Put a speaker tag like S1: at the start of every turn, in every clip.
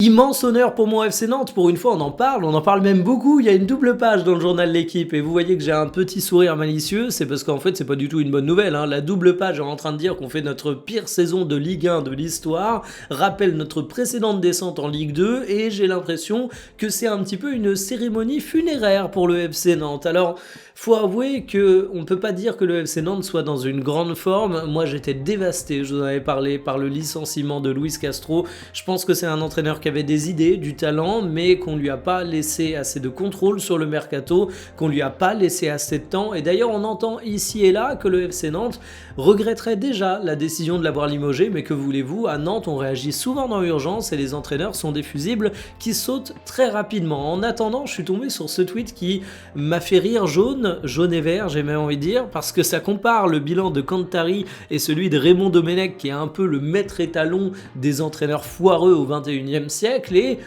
S1: Immense honneur pour mon FC Nantes, pour une fois on en parle même beaucoup, il y a une double page dans le journal de l'équipe et vous voyez que j'ai un petit sourire malicieux, c'est parce qu'en fait c'est pas du tout une bonne nouvelle, hein. La double page est en train de dire qu'on fait notre pire saison de Ligue 1 de l'histoire, rappelle notre précédente descente en Ligue 2 et j'ai l'impression que c'est un petit peu une cérémonie funéraire pour le FC Nantes. Alors faut avouer que on peut pas dire que le FC Nantes soit dans une grande forme, moi j'étais dévasté, je vous en avais parlé, par le licenciement de Luis Castro. Je pense que c'est un entraîneur qui avait des idées, du talent, mais qu'on lui a pas laissé assez de contrôle sur le mercato, qu'on lui a pas laissé assez de temps. Et d'ailleurs, on entend ici et là que le FC Nantes regretterait déjà la décision de l'avoir limogé, mais que voulez-vous, à Nantes, on réagit souvent dans l'urgence et les entraîneurs sont des fusibles qui sautent très rapidement. En attendant, je suis tombé sur ce tweet qui m'a fait rire jaune et vert, j'ai même envie de dire, parce que ça compare le bilan de Cantari et celui de Raymond Domenech, qui est un peu le maître étalon des entraîneurs foireux au 21e siècle, et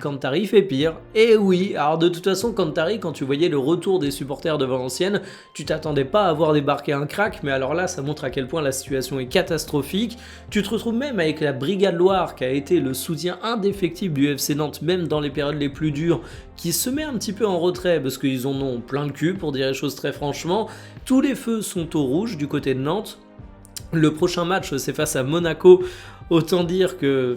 S1: Cantari fait pire. Et oui, alors de toute façon, Cantari, quand tu voyais le retour des supporters de Valenciennes, tu t'attendais pas à voir débarquer un crack, mais alors là, ça montre à quel point la situation est catastrophique. Tu te retrouves même avec la Brigade Loire, qui a été le soutien indéfectible du FC Nantes, même dans les périodes les plus dures, qui se met un petit peu en retrait, parce qu'ils en ont plein le cul, pour dire les choses très franchement. Tous les feux sont au rouge du côté de Nantes. Le prochain match, c'est face à Monaco. Autant dire que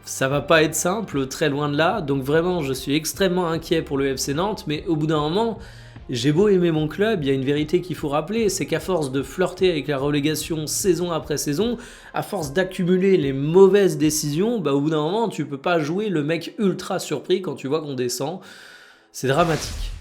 S1: ça va pas être simple, très loin de là. Donc vraiment, je suis extrêmement inquiet pour le FC Nantes. Mais au bout d'un moment, j'ai beau aimer mon club, il y a une vérité qu'il faut rappeler, c'est qu'à force de flirter avec la relégation saison après saison, à force d'accumuler les mauvaises décisions, au bout d'un moment, tu peux pas jouer le mec ultra surpris quand tu vois qu'on descend. C'est dramatique.